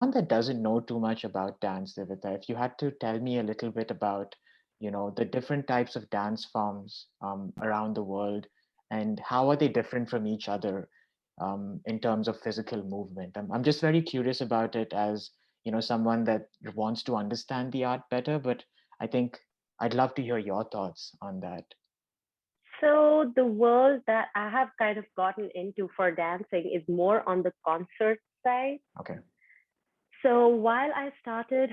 One that doesn't know too much about dance, Divita, if you had to tell me a little bit about, the different types of dance forms around the world, and how are they different from each other in terms of physical movement? I'm just very curious about it as, someone that wants to understand the art better, but I think I'd love to hear your thoughts on that. So the world that I have kind of gotten into for dancing is more on the concert side. Okay. So while I started,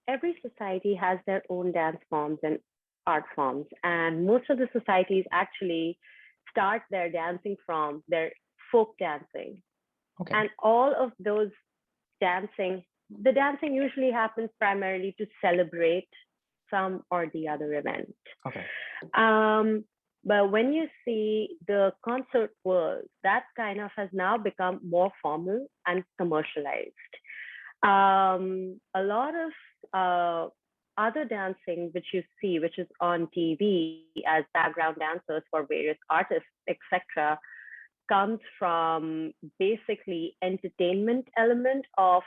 every society has their own dance forms and art forms, and most of the societies actually start their dancing from their folk dancing. Okay. And all of those dancing, the dancing usually happens primarily to celebrate some or the other event. Okay. Um, but when you see the concert world, that kind of has now become more formal and commercialized. A lot of other dancing which you see, which is on TV as background dancers for various artists, etc., comes from basically entertainment element of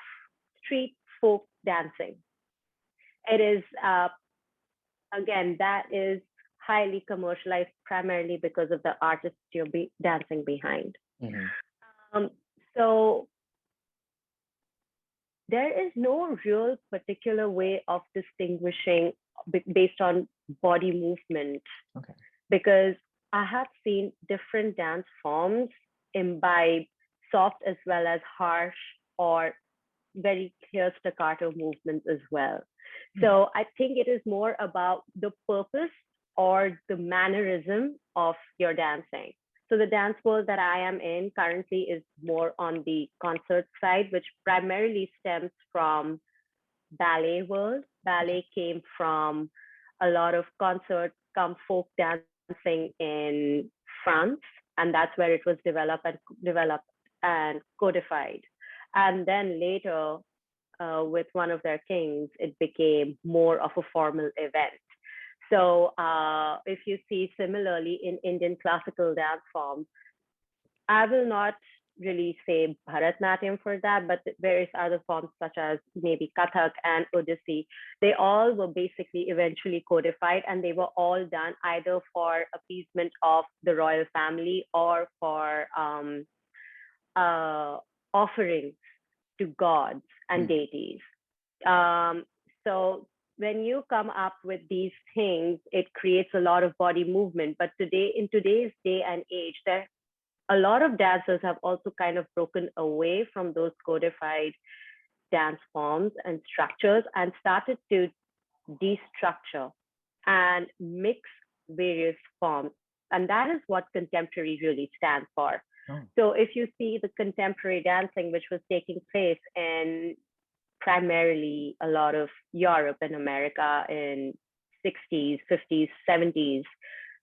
street folk dancing. It is again that is highly commercialized primarily because of the artists you're dancing behind. Hmm. Um, so there is no real particular way of distinguishing based on body movement Okay. because I have seen different dance forms imbibe soft as well as harsh or very clear staccato movements as well. Hmm. So I think it is more about the purpose or the mannerism of your dancing. So the dance world that I am in currently is more on the concert side, which primarily stems from ballet world. Okay. Ballet came from a lot of concert come folk dancing in France, and that's where it was developed and codified. And then later, with one of their kings, it became more of a formal event. So if you see similarly in Indian classical dance forms, I will not really say Bharatnatyam for that, but various other forms such as maybe Kathak and Odissi, they all were basically eventually codified and they were all done either for appeasement of the royal family or for uh, offerings to gods and Hmm. deities. Um, so when you come up with these things, it creates a lot of body movement. But today, in today's day and age, there a lot of dancers have also kind of broken away from those codified dance forms and structures and started to destructure and mix various forms. And that is what contemporary really stands for. Oh. So if you see the contemporary dancing, which was taking place in primarily a lot of Europe and America in 60s, 50s, 70s,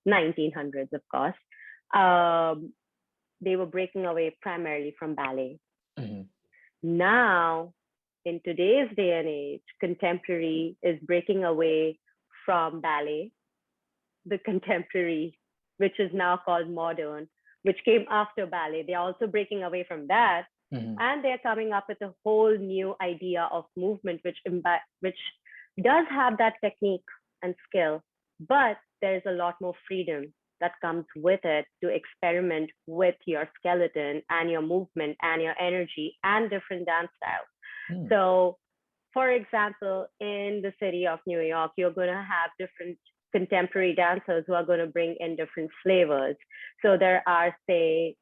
1900s, of course, um, they were breaking away primarily from ballet. Hmm. Now, in today's day and age, contemporary is breaking away from ballet, the contemporary, which is now called modern, which came after ballet. They're also breaking away from that. Hmm. And they're coming up with a whole new idea of movement, which does have that technique and skill, but there's a lot more freedom that comes with it to experiment with your skeleton and your movement and your energy and different dance styles. Hmm. So, for example, in the city of New York, you're going to have different contemporary dancers who are going to bring in different flavors. So there are, say,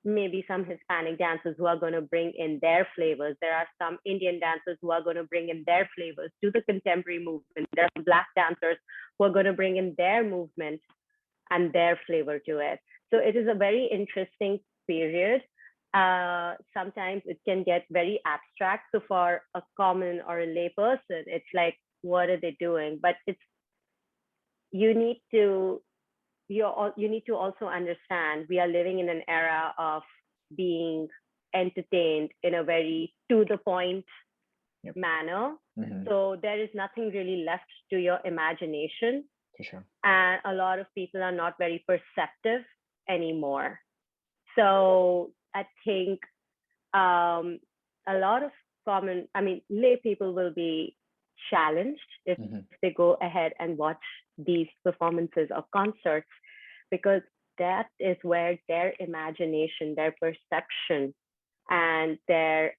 maybe some Hispanic dancers who are going to bring in their flavors. There are some Indian dancers who are going to bring in their flavors to the contemporary movement. There are some Black dancers who are going to bring in their movement and their flavor to it. So it is a very interesting period. Sometimes it can get very abstract. So for a common or a lay person, it's like, what are they doing? But it's you need to you need to also understand we are living in an era of being entertained in a very to the point Yep. manner. Hmm. So there is nothing really left to your imagination, For sure. and a lot of people are not very perceptive anymore. So I think um, a lot of lay people will be challenged if they Hmm. go ahead and watch these performances or concerts, because that is where their imagination, their perception, and their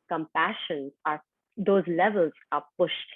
compassion are, those levels are pushed